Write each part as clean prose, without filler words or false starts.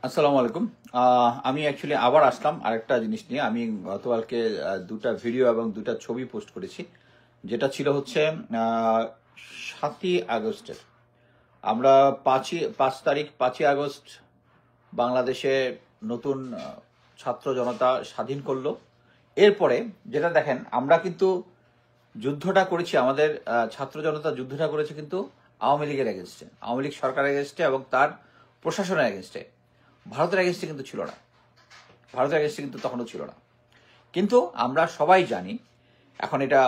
আসসালামু আলাইকুম। আমি অ্যাকচুয়ালি আবার আসলাম আরেকটা জিনিস নিয়ে। আমি গতকালকে দুটা ভিডিও এবং দুটা ছবি পোস্ট করেছি। যেটা ছিল হচ্ছে ৭ই আগস্টের। আমরা ৫ আগস্ট বাংলাদেশে নতুন ছাত্র জনতা স্বাধীন করলো। এরপরে যেটা দেখেন, আমরা কিন্তু যুদ্ধটা করেছি, আমাদের ছাত্র জনতা যুদ্ধটা করেছে কিন্তু আওয়ামী লীগের এগেনস্টে, আওয়ামী লীগ সরকারের এগেনস্টে এবং তার প্রশাসনের এগেনস্টে। ভারতের এগেনস্টে কিন্তু ছিল না, ভারতের এগেনস্টে কিন্তু তখনও ছিল না। কিন্তু আমরা সবাই জানি, এখন এটা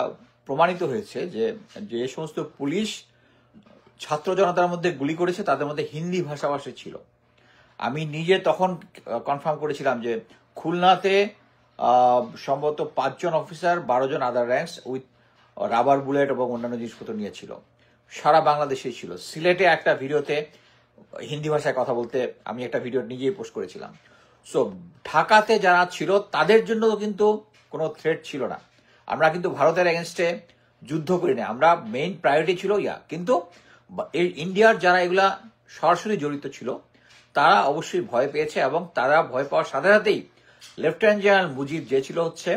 প্রমাণিত হয়েছে যে যে সমস্ত পুলিশ ছাত্র জনতার মধ্যে গুলি করেছে তাদের মধ্যে হিন্দি ভাষাভাষী ছিল। আমি নিজে তখন কনফার্ম করেছিলাম যে খুলনাতে সম্ভবত 5 জন অফিসার, 12 জন other ranks with rubber bullet এবং অন্যান্য জিনিসপত্র নিয়েছিল। সারা বাংলাদেশেই ছিল। সিলেটে একটা ভিডিওতে হিন্দি ভাষায় কথা বলতে আমি একটা ভিডিও নিজেই পোস্ট করেছিলাম। সো ঢাকাতে যারা ছিল তাদের জন্য কিন্তু কোনো থ্রেট ছিল না। আমরা কিন্তু ভারতের এগেনস্টে যুদ্ধ করি না, আমরা মেইন প্রায়োরিটি ছিল কিন্তু এই ইন্ডিয়ার যারা এগুলা সরাসরি জড়িত ছিল তারা অবশ্যই ভয় পেয়েছে এবং তারা ভয় পাওয়ার সাথে সাথেই লেফটেন্যান্ট জেনারেল মুজিব যে ছিল হচ্ছে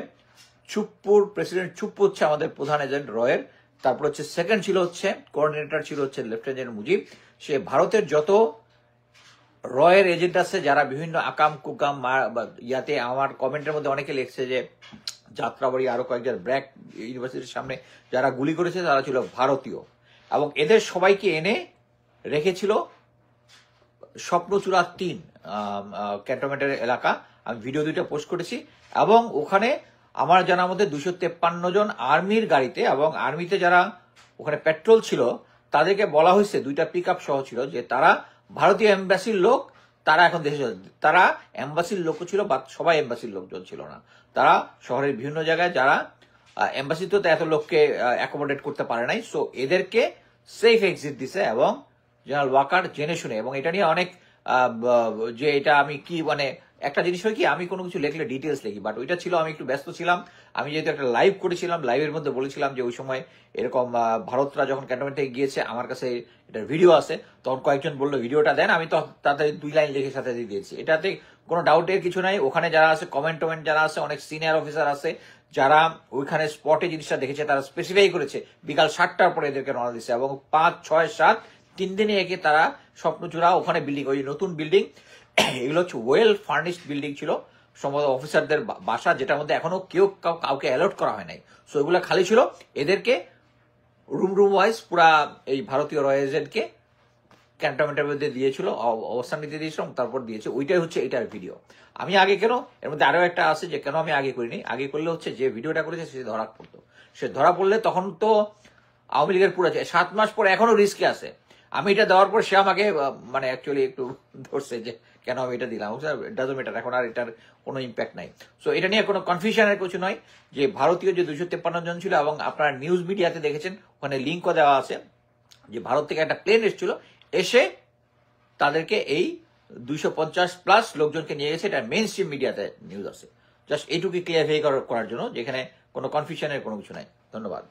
চুপ্পুর, প্রেসিডেন্ট চুপ্পু হচ্ছে আমাদের প্রধান এজেন্ট রয়ের, তারপর হচ্ছে সেকেন্ড ছিল হচ্ছে কোঅর্ডিনেটর ছিল হচ্ছে লেফটেন্যান্ট জেনারেল মুজিব। সে ভারতের যত রয়ের এজেন্ট আছে যারা বিভিন্ন আকাম কুকাম ইয়াতে, আমার কমেন্টের মধ্যে অনেকে লিখছে যে যাত্রাবাড়ি আরো কয়েকজন ব্র্যাক ইউনিভার্সিটির সামনে যারা গুলি করেছে তারা ছিল ভারতীয়, এবং এদের সবাইকে এনে রেখেছিল স্বপ্নচূড়া 3 ক্যান্টনমেন্টের এলাকা। আমি ভিডিও 2টা পোস্ট করেছি এবং ওখানে আমার জানার মধ্যে 253 জন আর্মির গাড়িতে, এবং আর্মিতে যারা ওখানে পেট্রোল ছিল তাদেরকে বলা হয়েছে, 2টা পিক আপ সহ ছিল, যে তারা ভারতীয় এম্বাসির লোক, তারা এখন দেশে, তারা এম্বাসির লোক ছিল বা সবাই এম্বাসির লোকজন ছিল না, তারা শহরের বিভিন্ন জায়গায় যারা এম্বাসিতে তো এত লোককে অ্যাকোমোডেট করতে পারে নাই। সো এদেরকে সেফ এক্সিট দিছে এবং জেনারেল ওয়াকার জেনে শুনে, এবং এটা নিয়ে অনেক যে এটা আমি কি মানে একটা জিনিস হয় কি, আমি কোনো কিছু লিখলে ডিটেলস লিখি, বাট ওইটা ছিল আমি একটু ব্যস্ত ছিলাম। আমি যেহেতু একটা লাইভ করেছিলাম, লাইভের মধ্যে বলেছিলাম যে ওই সময় এরকম ভারতরা যখন ক্যান্টনমেন্ট থেকে গিয়েছে, আমার কাছে এটার ভিডিও আছে, তখন কয়েকজন বললো ভিডিওটা দেন, আমি তো তাদের 2 লাইন লিখে সাথে দিয়ে দিয়েছি। এটাতে কোনো ডাউটের কিছু নাই। ওখানে যারা আছে কমেন্ট যারা আছে, অনেক সিনিয়র অফিসার আছে যারা ওইখানে স্পটে জিনিসটা দেখেছে, তারা স্পেসিফাই করেছে বিকাল 7টার পরে এদেরকে রওনা দিচ্ছে, এবং 5, 6, 7 3 দিনে একে তারা স্বপ্নচূড়া ওখানে বিল্ডিং, ওই নতুন বিল্ডিং, এগুলো হচ্ছে ওয়েল ফার্নিশড বিল্ডিং ছিল, সম্ভবত অফিসারদের বাসা, যেটার মধ্যে এখনো কাউকে অ্যালট করা হয় নাই। সো এগুলো খালি ছিল, এদেরকে রুম ওয়াইজ পুরা এই ভারতীয় রয়্যাল এজেন্টকে ক্যান্টনমেন্টের মধ্যে দিয়েছিল, অবস্থান নিতে দিয়েছিল, তারপর দিয়েছে। ওইটাই হচ্ছে এটার ভিডিও। আমি আগে কেন, এর মধ্যে আরো একটা আছে যে কেন আমি আগে করিনি। আগে করলে হচ্ছে যে ভিডিওটা করেছে সে ধরা পড়তো, সে ধরা পড়লে তখন তো আওয়ামী লীগের পুরো 7 মাস পরে এখনো রিস্কে আছে। আমি এটা দেওয়ার পর সে আমাকে মানে অ্যাকচুয়ালি একটু ধরছে যে কেন আমি এটা দিলাম। ডাজন্ট ম্যাটার, এখন আর এটার কোনো ইম্প্যাক্ট নাই। সো এটা নিয়ে কোনো কনফিউশনের কিছু নয় যে ভারতীয় যে 253 জন ছিল, এবং আপনারা নিউজ মিডিয়াতে দেখেছেন ওখানে লিঙ্কও দেওয়া আছে যে ভারত থেকে একটা প্লেন এসেছিল, এসে তাদেরকে এই 250+ লোকজনকে নিয়ে গেছে। এটা মেইন স্ট্রিম মিডিয়াতে নিউজ আছে। জাস্ট এইটুকু ক্লিয়ারিফাই করার জন্য, যেখানে কোনো কনফিউশনের কোনো কিছু নাই। ধন্যবাদ।